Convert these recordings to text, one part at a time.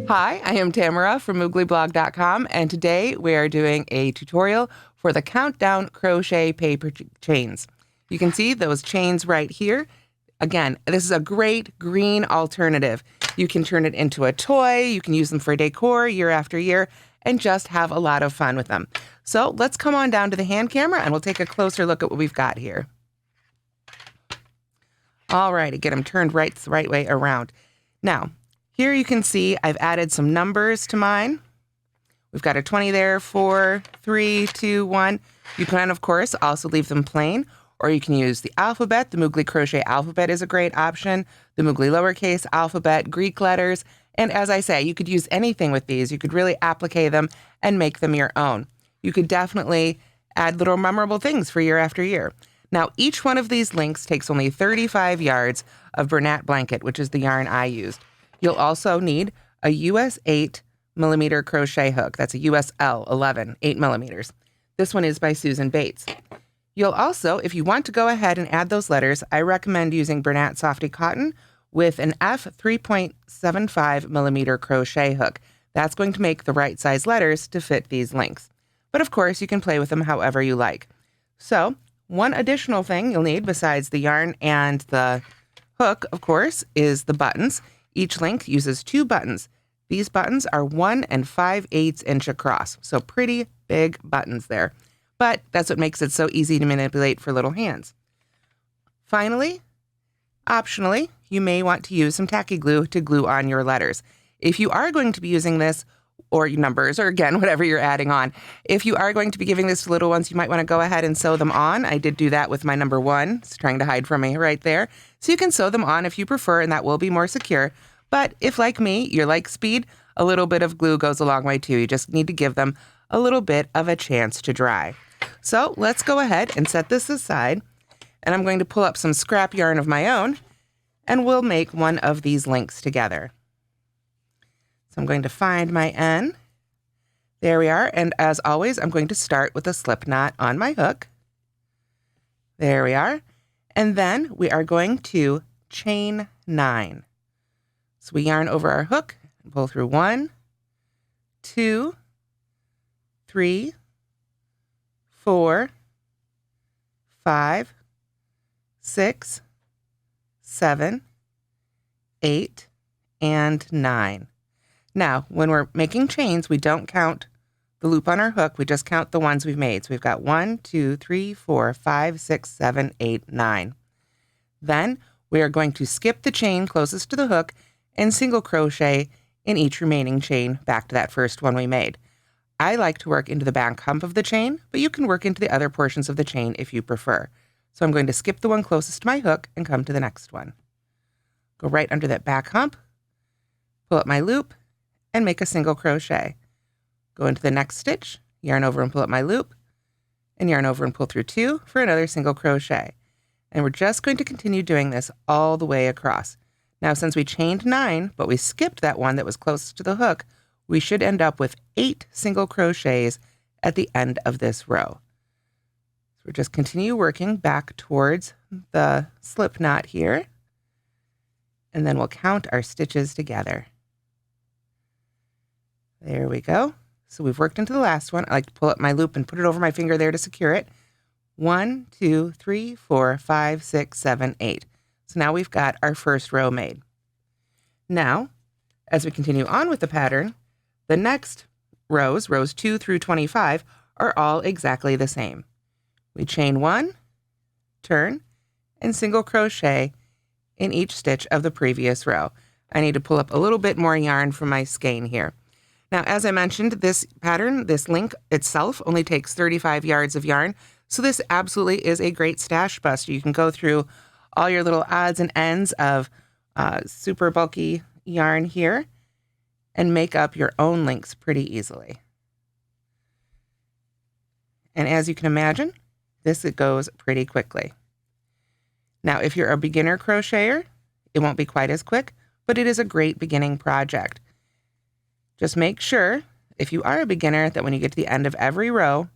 Hi, I am Tamara from mooglyblog.com, and today we are doing a tutorial for the Countdown Crochet Paper Chains. You can see those chains right here. Again, this is a great green alternative. You can turn it into a toy, you can use them for decor year after year, and just have a lot of fun with them. So let's come on down to the hand camera and we'll take a closer look at what we've got here. All righty, get them turned the right way around. Now, here you can see I've added some numbers to mine. We've got a 20 there, 4, 3, 2, 1. You can, of course, also leave them plain, or you can use the alphabet. The Moogly Crochet alphabet is a great option. The Moogly lowercase alphabet, Greek letters. And as I say, you could use anything with these. You could really applique them and make them your own. You could definitely add little memorable things for year after year. Now, each one of these links takes only 35 yards of Bernat blanket, which is the yarn I used. You'll also need a US 8mm crochet hook. That's a US L 11, 8 millimeters. This one is by Susan Bates. You'll also, if you want to go ahead and add those letters, I recommend using Bernat Softy Cotton with an F 3.75mm crochet hook. That's going to make the right size letters to fit these links. But of course, you can play with them however you like. So, one additional thing you'll need besides the yarn and the hook, of course, is the buttons. Each link uses 2 buttons. These buttons are 1 5/8 inch across, so pretty big buttons there. But that's what makes it so easy to manipulate for little hands. Finally, optionally, you may want to use some tacky glue to glue on your letters. If you are going to be using this, or your numbers, or again, whatever you're adding on, if you are going to be giving this to little ones, you might want to go ahead and sew them on. I did do that with my number 1. It's trying to hide from me right there. So you can sew them on if you prefer, and that will be more secure. But if, like me, you like speed, a little bit of glue goes a long way too. You just need to give them a little bit of a chance to dry. So let's go ahead and set this aside. And I'm going to pull up some scrap yarn of my own, and we'll make one of these links together. So I'm going to find my N. There we are. And as always, I'm going to start with a slip knot on my hook. There we are. And then we are going to chain 9. So we yarn over our hook and pull through 1, 2, 3, 4, 5, 6, 7, 8, and 9. Now, when we're making chains, we don't count the loop on our hook. We just count the ones we've made. So we've got 1, 2, 3, 4, 5, 6, 7, 8, 9. Then we are going to skip the chain closest to the hook and single crochet in each remaining chain back to that first one we made. I like to work into the back hump of the chain, but you can work into the other portions of the chain if you prefer. So I'm going to skip the one closest to my hook and come to the next one. Go right under that back hump, pull up my loop, and make a single crochet. Go into the next stitch, yarn over and pull up my loop, and yarn over and pull through 2 for another single crochet. And we're just going to continue doing this all the way across. Now, since we chained 9, but we skipped that one that was closest to the hook, we should end up with 8 single crochets at the end of this row. So we'll just continue working back towards the slip knot here, and then we'll count our stitches together. There we go. So we've worked into the last one. I like to pull up my loop and put it over my finger there to secure it. 1, 2, 3, 4, 5, 6, 7, 8. So now we've got our first row made. Now, as we continue on with the pattern, the next rows 2 through 25, are all exactly the same. We chain 1, turn, and single crochet in each stitch of the previous row. I need to pull up a little bit more yarn from my skein here. Now, as I mentioned, this pattern, this link itself only takes 35 yards of yarn, so this absolutely is a great stash buster. You can go through all your little odds and ends of super bulky yarn here and make up your own links pretty easily. And as you can imagine, it goes pretty quickly. Now, if you're a beginner crocheter, it won't be quite as quick, but it is a great beginning project. Just make sure, if you are a beginner, that when you get to the end of every row,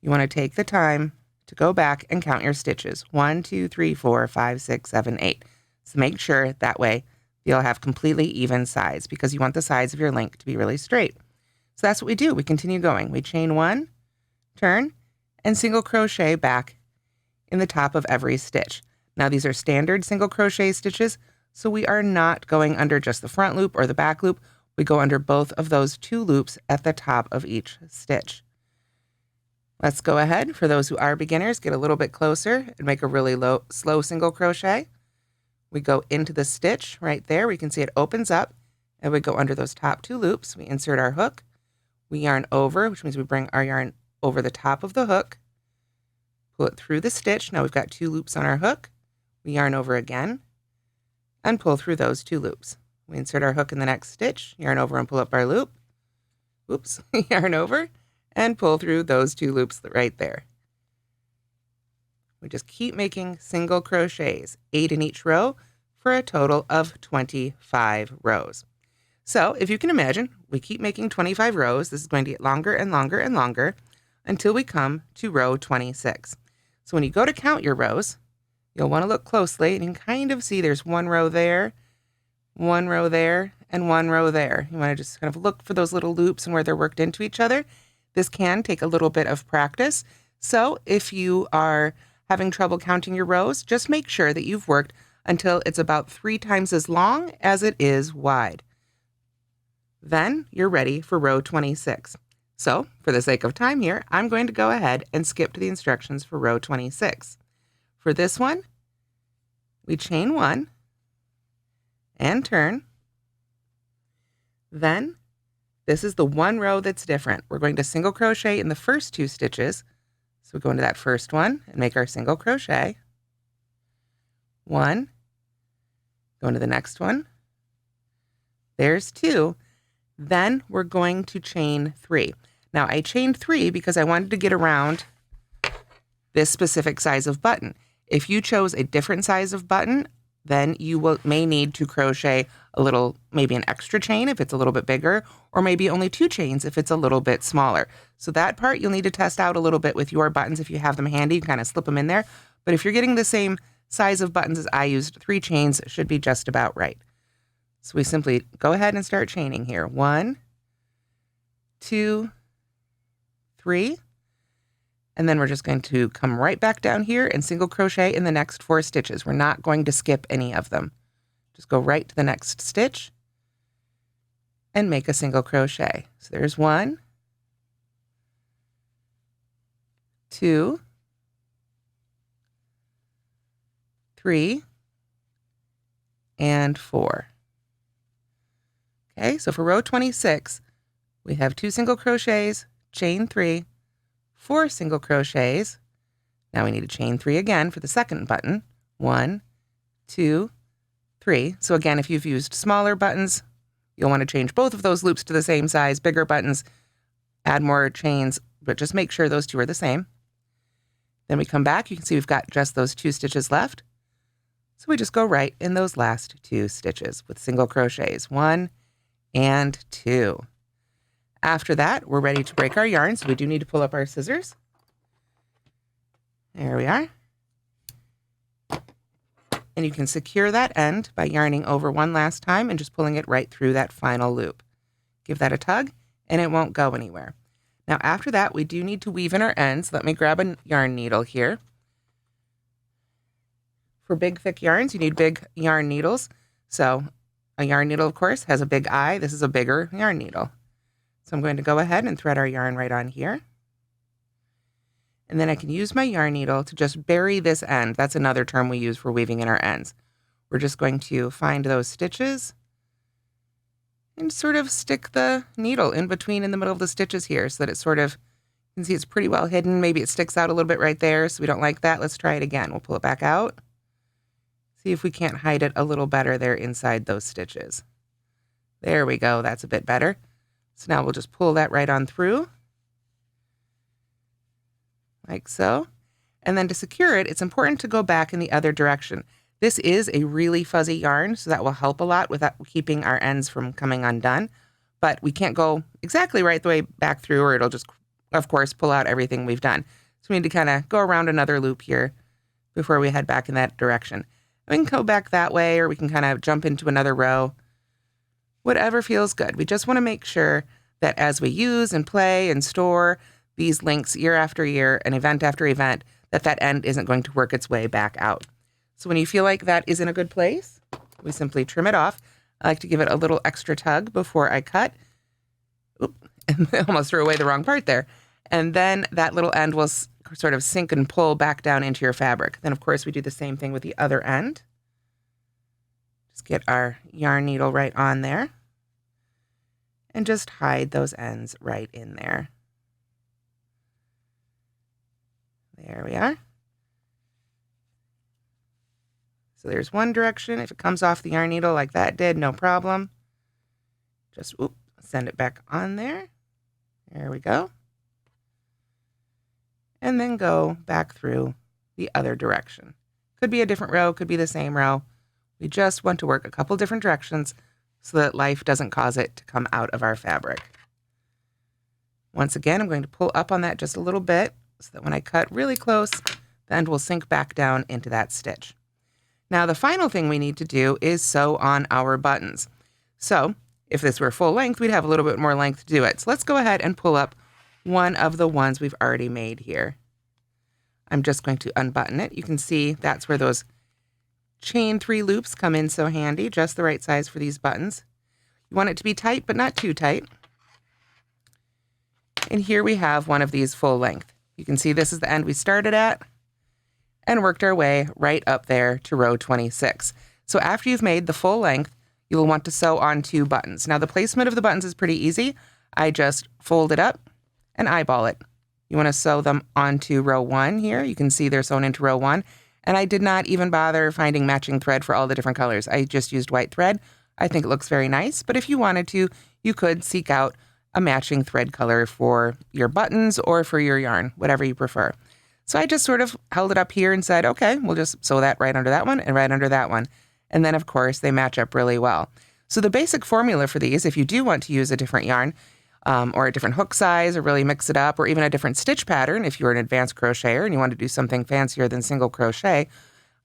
you want to take the time to go back and count your stitches. 1, 2, 3, 4, 5, 6, 7, 8. So make sure that way you'll have completely even sides because you want the sides of your link to be really straight. So that's what we do. We continue going. We chain 1, turn, and single crochet back in the top of every stitch. Now these are standard single crochet stitches, so we are not going under just the front loop or the back loop. We go under both of those 2 loops at the top of each stitch. Let's go ahead, for those who are beginners, get a little bit closer and make a really slow single crochet. We go into the stitch right there. We can see it opens up, and we go under those top 2 loops. We insert our hook. We yarn over, which means we bring our yarn over the top of the hook, pull it through the stitch. Now we've got 2 loops on our hook. We yarn over again and pull through those 2 loops. We insert our hook in the next stitch, yarn over and pull up our loop. Oops, yarn over and pull through those 2 loops right there. We just keep making single crochets, 8 in each row, for a total of 25 rows. So if you can imagine, we keep making 25 rows. This is going to get longer and longer and longer until we come to row 26. So when you go to count your rows, you'll want to look closely and you can kind of see there's 1 row there, 1 row there, and 1 row there. You want to just kind of look for those little loops and where they're worked into each other. This can take a little bit of practice. So if you are having trouble counting your rows, just make sure that you've worked until it's about 3 times as long as it is wide. Then you're ready for row 26. So for the sake of time here, I'm going to go ahead and skip to the instructions for row 26. For this one, we chain 1 and turn. Then this is the 1 row that's different. We're going to single crochet in the first 2 stitches. So we go into that first one and make our single crochet. 1, go into the next one. There's 2. Then we're going to chain 3. Now I chained 3 because I wanted to get around this specific size of button. If you chose a different size of button, then you may need to crochet a little, maybe an extra chain if it's a little bit bigger, or maybe only 2 chains if it's a little bit smaller. So that part you'll need to test out a little bit with your buttons. If you have them handy, you can kind of slip them in there. But if you're getting the same size of buttons as I used, 3 chains should be just about right. So we simply go ahead and start chaining here. 1, 2, 3. And then we're just going to come right back down here and single crochet in the next 4 stitches. We're not going to skip any of them. Just go right to the next stitch and make a single crochet. So there's 1, 2, 3, and 4. Okay, so for row 26, we have 2 single crochets, chain 3, 4 single crochets. Now we need to chain 3 again for the second button. 1, 2, 3. So again, if you've used smaller buttons, you'll want to change both of those loops to the same size. Bigger buttons, add more chains, but just make sure those 2 are the same. Then we come back. You can see we've got just those 2 stitches left. So we just go right in those last 2 stitches with single crochets. 1 and 2. After that, we're ready to break our yarn, so we do need to pull up our scissors. There we are. And you can secure that end by yarning over one last time and just pulling it right through that final loop. Give that a tug, and it won't go anywhere. Now after that, we do need to weave in our ends. Let me grab a yarn needle here. For big, thick yarns, you need big yarn needles. So a yarn needle, of course, has a big eye. This is a bigger yarn needle. So I'm going to go ahead and thread our yarn right on here. And then I can use my yarn needle to just bury this end. That's another term we use for weaving in our ends. We're just going to find those stitches and sort of stick the needle in between in the middle of the stitches here so that it sort of, you can see it's pretty well hidden. Maybe it sticks out a little bit right there, so we don't like that. Let's try it again. We'll pull it back out. See if we can't hide it a little better there inside those stitches. There we go. That's a bit better. So now we'll just pull that right on through, like so. And then to secure it, it's important to go back in the other direction. This is a really fuzzy yarn, so that will help a lot with keeping our ends from coming undone. But we can't go exactly right the way back through, or it'll just, of course, pull out everything we've done. So we need to kind of go around another loop here before we head back in that direction. We can go back that way, or we can kind of jump into another row. Whatever feels good. We just want to make sure that as we use and play and store these links year after year and event after event, that end isn't going to work its way back out. So when you feel like that is in a good place, we simply trim it off. I like to give it a little extra tug before I cut. Oop, I almost threw away the wrong part there. And then that little end will sort of sink and pull back down into your fabric. Then, of course, we do the same thing with the other end. Just get our yarn needle right on there. And just hide those ends right in there. There we are. So there's one direction. If it comes off the yarn needle like that did, no problem. Just send it back on there. There we go. And then go back through the other direction. Could be a different row, could be the same row. We just want to work a couple different directions so that life doesn't cause it to come out of our fabric. Once again, I'm going to pull up on that just a little bit so that when I cut really close, the end will sink back down into that stitch. Now, the final thing we need to do is sew on our buttons. So if this were full length, we'd have a little bit more length to do it. So let's go ahead and pull up one of the ones we've already made here. I'm just going to unbutton it. You can see that's where those chain 3 loops come in so handy, just the right size for these buttons. You want it to be tight, but not too tight. And here we have one of these full length. You can see this is the end we started at and worked our way right up there to row 26. So after you've made the full length, you'll want to sew on 2 buttons. Now the placement of the buttons is pretty easy. I just fold it up and eyeball it. You want to sew them onto row 1 here. You can see they're sewn into row 1. And I did not even bother finding matching thread for all the different colors. I just used white thread. I think it looks very nice, but if you wanted to, you could seek out a matching thread color for your buttons or for your yarn, whatever you prefer. So I just sort of held it up here and said, okay, we'll just sew that right under that one and right under that one. And then, of course, they match up really well. So the basic formula for these, if you do want to use a different yarn or a different hook size or really mix it up, or even a different stitch pattern, if you're an advanced crocheter and you want to do something fancier than single crochet,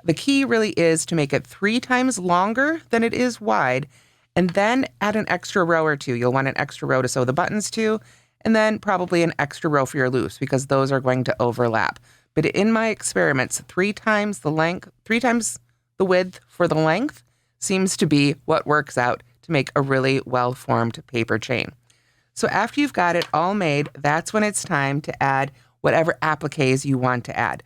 the key really is to make it 3 times longer than it is wide, and then add an extra row or 2. You'll want an extra row to sew the buttons to, and then probably an extra row for your loops because those are going to overlap. But in my experiments, 3 times the length, 3 times the width for the length seems to be what works out to make a really well-formed paper chain. So after you've got it all made, that's when it's time to add whatever appliques you want to add.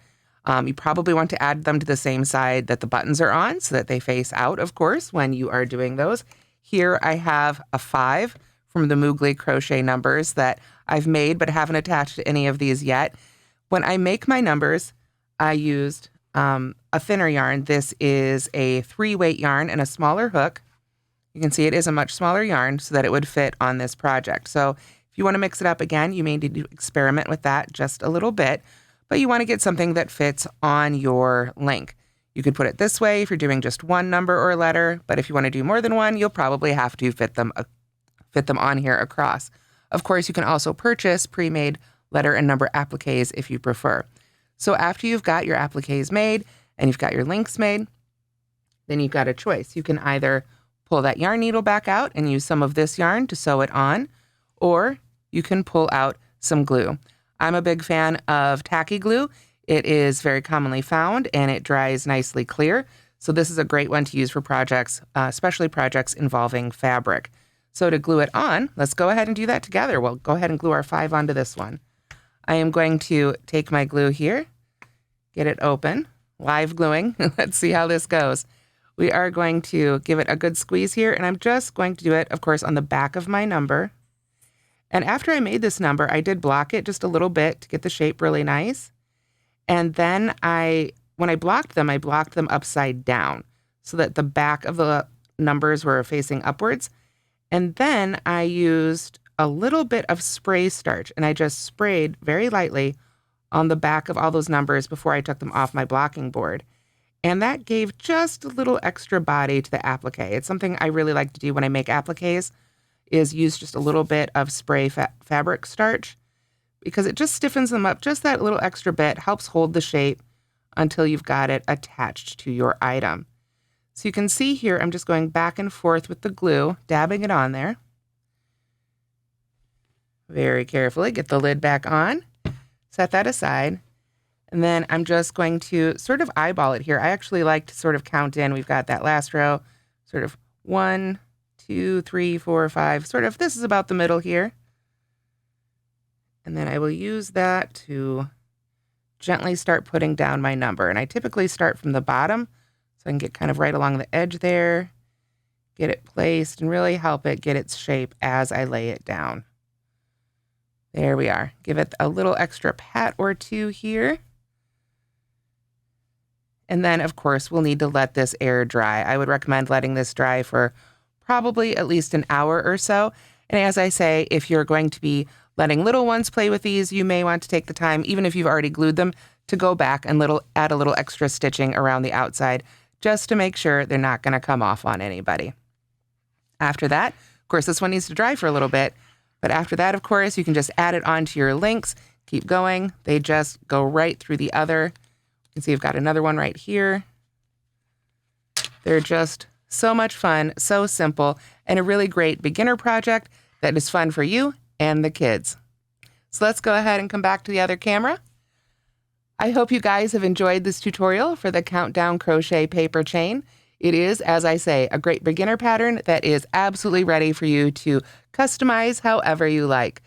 You probably want to add them to the same side that the buttons are on so that they face out, of course, when you are doing those. Here I have a 5 from the Moogly crochet numbers that I've made but haven't attached to any of these yet. When I make my numbers, I used a thinner yarn. This is a 3-weight yarn and a smaller hook. You can see it is a much smaller yarn so that it would fit on this project. So if you want to mix it up again, you may need to experiment with that just a little bit, but you want to get something that fits on your link. You could put it this way if you're doing just one number or a letter, but if you want to do more than one, you'll probably have to fit them on here across. Of course, you can also purchase pre-made letter and number appliques if you prefer. So after you've got your appliques made and you've got your links made, then you've got a choice. You can either pull that yarn needle back out and use some of this yarn to sew it on, or you can pull out some glue. I'm a big fan of tacky glue. It is very commonly found and it dries nicely clear. So this is a great one to use for projects, especially projects involving fabric. So to glue it on, let's go ahead and do that together. We'll go ahead and glue our 5 onto this one. I am going to take my glue here, get it open, live gluing. Let's see how this goes. We are going to give it a good squeeze here, and I'm just going to do it, of course, on the back of my number. And after I made this number, I did block it just a little bit to get the shape really nice. And then when I blocked them upside down so that the back of the numbers were facing upwards. And then I used a little bit of spray starch, and I just sprayed very lightly on the back of all those numbers before I took them off my blocking board. And that gave just a little extra body to the applique. It's something I really like to do when I make appliques, is use just a little bit of spray fabric starch because it just stiffens them up just that little extra bit, helps hold the shape until you've got it attached to your item. So you can see here, I'm just going back and forth with the glue, dabbing it on there. Very carefully, get the lid back on, set that aside. And then I'm just going to sort of eyeball it here. I actually like to sort of count in. We've got that last row, sort of 1, 2, 3, 4, 5, sort of, this is about the middle here. And then I will use that to gently start putting down my number. And I typically start from the bottom, so I can get kind of right along the edge there, get it placed, and really help it get its shape as I lay it down. There we are. Give it a little extra pat or two here. And then, of course, we'll need to let this air dry. I would recommend letting this dry for probably at least an hour or so. And as I say, if you're going to be letting little ones play with these, you may want to take the time, even if you've already glued them, to go back and add a little extra stitching around the outside just to make sure they're not going to come off on anybody. After that, of course, this one needs to dry for a little bit. But after that, of course, you can just add it onto your links. Keep going. They just go right through the other. You can see I've got another one right here. They're just so much fun, so simple, and a really great beginner project that is fun for you and the kids. So let's go ahead and come back to the other camera. I hope you guys have enjoyed this tutorial for the Countdown Crochet Paper Chain. It is, as I say, a great beginner pattern that is absolutely ready for you to customize however you like.